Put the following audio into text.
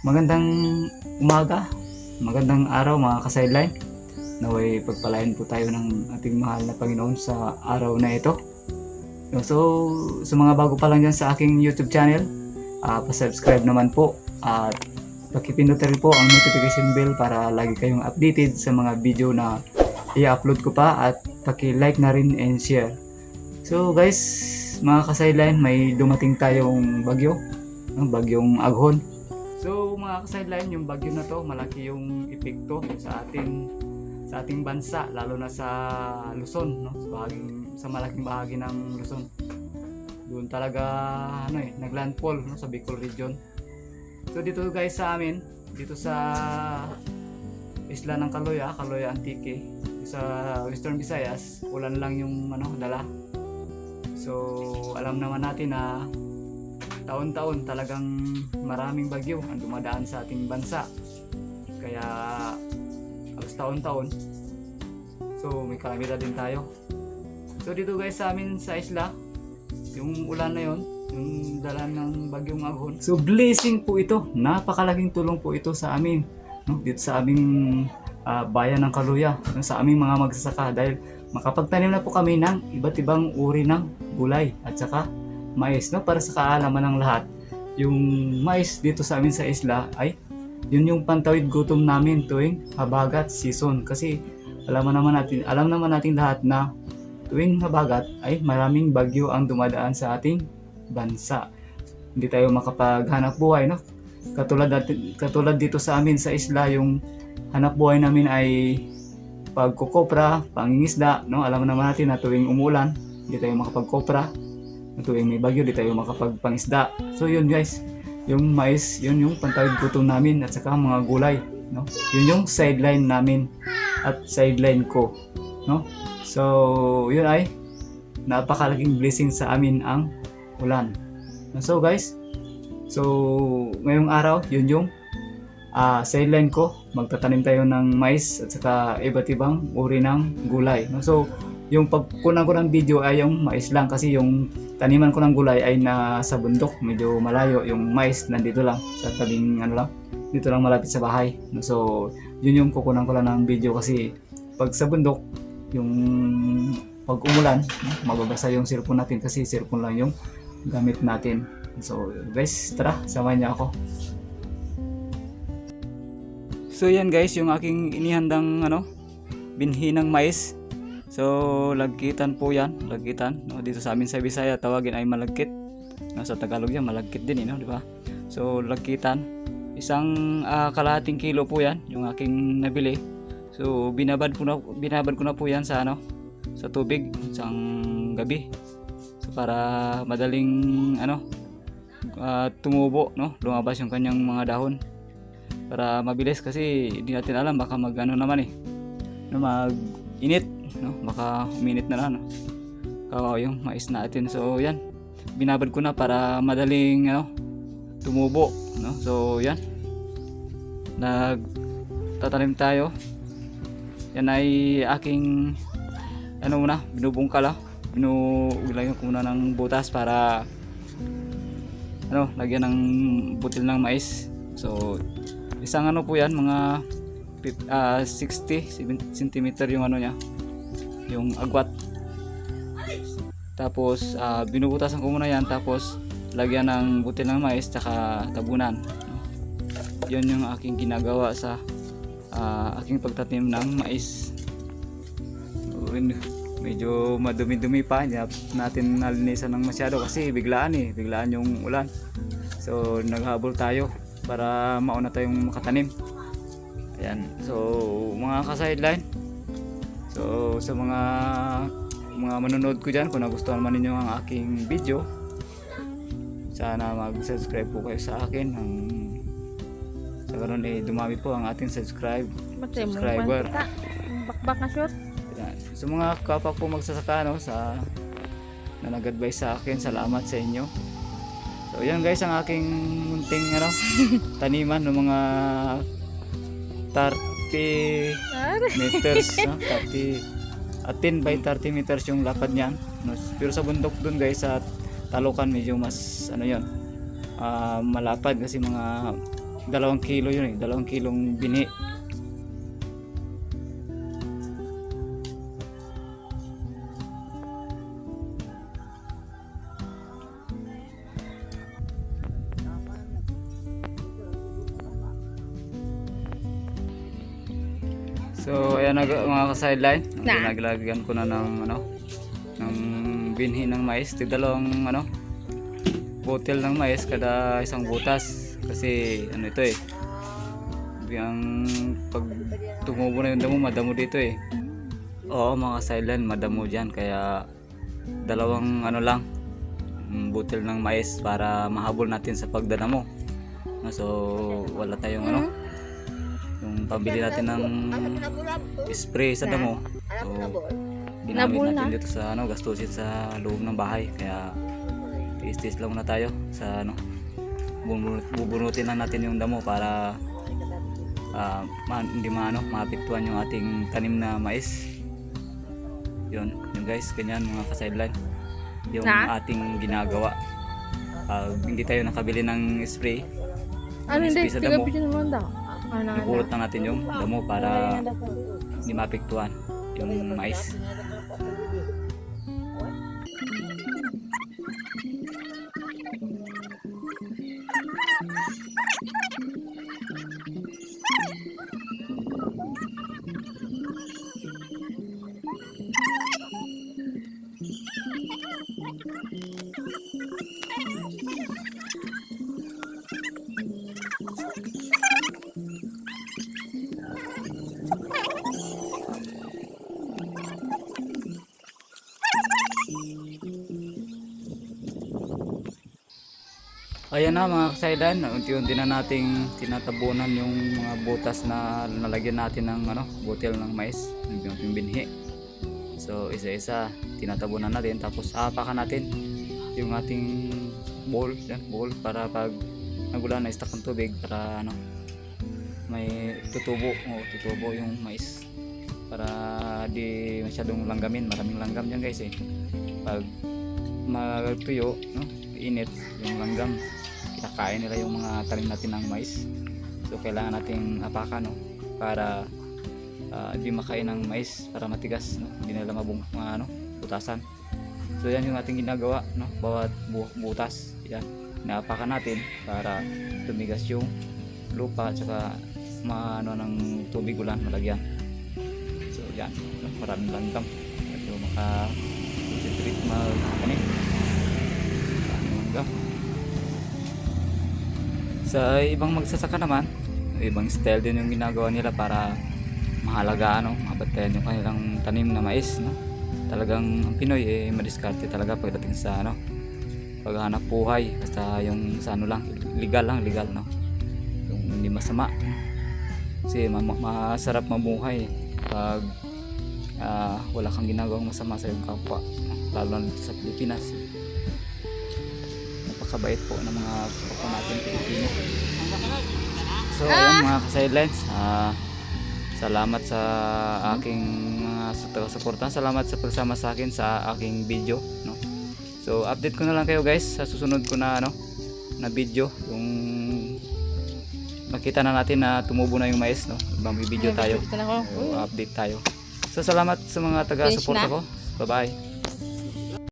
Magandang umaga, magandang araw mga ka-sideline. Naway pagpalain po tayo ng ating mahal na Panginoon sa araw na ito. So, sa mga bago pa lang dyan sa aking YouTube channel, pa-subscribe naman po at pakipindutin po ang notification bell para lagi kayong updated sa mga video na i-upload ko pa at paki-like na rin and share. So guys, mga ka-sideline, may dumating tayong bagyo, bagyong Aghon. So mga ka-sideline, yung bagyo na to, malaki yung epekto sa ating bansa, lalo na sa Luzon, no? Sa malaking bahagi ng Luzon. Doon talaga naglandfall, no, sa Bicol region. So dito guys sa amin, dito sa isla ng Kaloya Antique, sa Western Visayas, ulan lang yung dala. So alam naman natin na taon-taon talagang maraming bagyo ang dumadaan sa ating bansa. Kaya halos taon-taon, so may kalamidad din tayo. So dito guys sa amin sa isla, yung ulan na yon, yung dala ng bagyong Aghon. So blessing po ito, napakalaking tulong po ito sa amin, no? Dito sa aming bayan ng Kaloya, no? Sa aming mga magsasaka, dahil makapagtanim na po kami ng iba't ibang uri ng gulay at saka mais, no? Para sa kaalaman ng lahat, yung mais dito sa amin sa isla ay yun yung pantawid gutom namin tuwing habagat season, kasi alam naman natin lahat na tuwing habagat ay maraming bagyo ang dumadaan sa ating bansa. Hindi tayo makapaghanap buhay, no? Katulad dito sa amin sa isla, yung hanap buhay namin ay pagkukopra, pangingisda, no? Alam naman natin na tuwing umulan, hindi tayo makapagkopra. Tuwing may bagyo, di tayo makapagpangisda. So yun guys, yung mais, yun yung pantawid gutom namin at saka mga gulay, no? Yun yung sideline namin at sideline ko, no? So yun ay napakalaking blessing sa amin ang ulan. So guys, so ngayong araw, yun yung sideline ko. Magtatanim tayo ng mais at saka iba't ibang uri ng gulay, no? So yung pagkunan ko ng video ay yung mais lang, kasi yung taniman ko ng gulay ay nasa bundok, medyo malayo. Yung mais nandito lang sa tabing dito lang malapit sa bahay. So yun yung kukunan ko lang ng video, kasi pag sa bundok, yung pag umulan, mababasa yung cellphone natin, kasi cellphone lang yung gamit natin. So guys, tara, samahan niyo ako. So yan guys, yung aking inihandang binhi ng mais. So lagkitan po yan, no? Dito sa amin sa Bisaya tawagin ay malagkit, no? Sa Tagalog yan malagkit din, no? Di ba? So lagkitan, isang kalahating kilo po yan yung aking nabili. So binabad ko na po yan sa sa tubig isang gabi. So para madaling tumubo, no? Lumabas yung kanyang mga dahon. Para mabilis, kasi hindi natin alam, baka mag-init, no? Baka uminit na lang, no? Kawawa yung mais natin. So yan, binabad ko na para madaling tumubo, no? So yan, nagtatanim tayo. Yan ay aking binubungkal ko muna ng butas para lagyan ng butil ng mais. So isang po yan, mga 60 cm yung niya, yung agwat. Tapos binubutasan ko muna yan, tapos lagyan ng butil ng mais tsaka tabunan. Yun yung aking ginagawa sa aking pagtanim ng mais. Medyo madumi-dumi pa, hindi natin nalinisan ng masyado kasi biglaan yung ulan. So naghabol tayo para mauna tayong makatanim. Ayan. So mga ka-sideline, so sa mga manonood ko dyan, kung nagustuhan man ninyo ang aking video, sana mag-subscribe po kayo sa akin. Sa karon dumami po ang ating subscriber. Bakbak na short. Ayan. So mga kapwa po magsasaka, na nag-advise sa akin, salamat sa inyo. So yan guys, ang aking munting taniman ng mga 30 meters, no? 10 by 30 meters yung lapad niyan, no? Pero sa bundok dun guys, sa Talokan, medyo mas malapad, kasi mga 2 kilo yun eh. 2 kilong bini. So ayan na mga ka-sideline. Pinaglagyan ko na ng ng binhi ng mais. Dalawang botel ng mais kada isang butas. Kasi ito eh. Yung pag tumubo na yung damo, madamo dito eh. Oo mga ka-sideline, madamo dyan. Kaya dalawang lang, botel ng mais para mahabol natin sa pagdana mo. So wala tayong yung pabili natin ng spray sa damo. So ginamit natin dito sa gastusin sa loob ng bahay. Kaya tiis-tiis lang na tayo sa bubunutin lang natin yung damo para hindi maapektuhan yung ating tanim na mais. Yun guys, ganyan mga ka-sideline yung ating ginagawa. Hindi tayo nakabili ng spray. Hindi, Spray sa damo. tiga naman daw. Ibulot na natin yung damo para hindi maapektuhan yung mais. Ayan na mga ka-sideline, unti-unti na nating tinatabunan yung mga butas na nalagyan natin ng botel ng mais, yung binhi. So isa-isa tinatabunan natin, tapos apakan natin yung ating bowl para pag nagulan na stock ng tubig para may tutubo yung mais para di masyadong langgamin. Maraming langgam dyan guys eh. Pag magtuyo, init yung langgam, kinakain nila yung mga tanim natin ng mais. So kailangan nating apakan para di makain ng mais, para matigas, hindi nila butasan. So yan yung ating ginagawa, bawat butas yan naapakan natin para tumigas yung lupa at saka ng tubig ulan malagyan. So yan, maraming langgam at yung maka-concentrate mag-tanim. Maraming langgam. Sa ibang magsasaka naman, ibang style din yung ginagawa nila para mahalagaan, mabantayan yung kanilang tanim na mais. Talagang ang Pinoy madiskarte talaga pagdating sa paghanap buhay. Basta yung sa lang, legal, yung hindi masama. Kasi masarap mabuhay pag wala kang ginagawang masama sa iyong kapwa, lalo na dito sa Pilipinas. Napakabait po ng mga kapwa natin Pilipino. So ayun mga ka-sidelines, salamat sa aking mga suporta. Salamat sa pagsama sa akin sa aking video, So update ko na lang kayo guys sa susunod ko na na video, yung makita na natin na tumubo na yung mais, May video tayo. So, update tayo. So salamat sa mga taga-suporta ko. Bye-bye.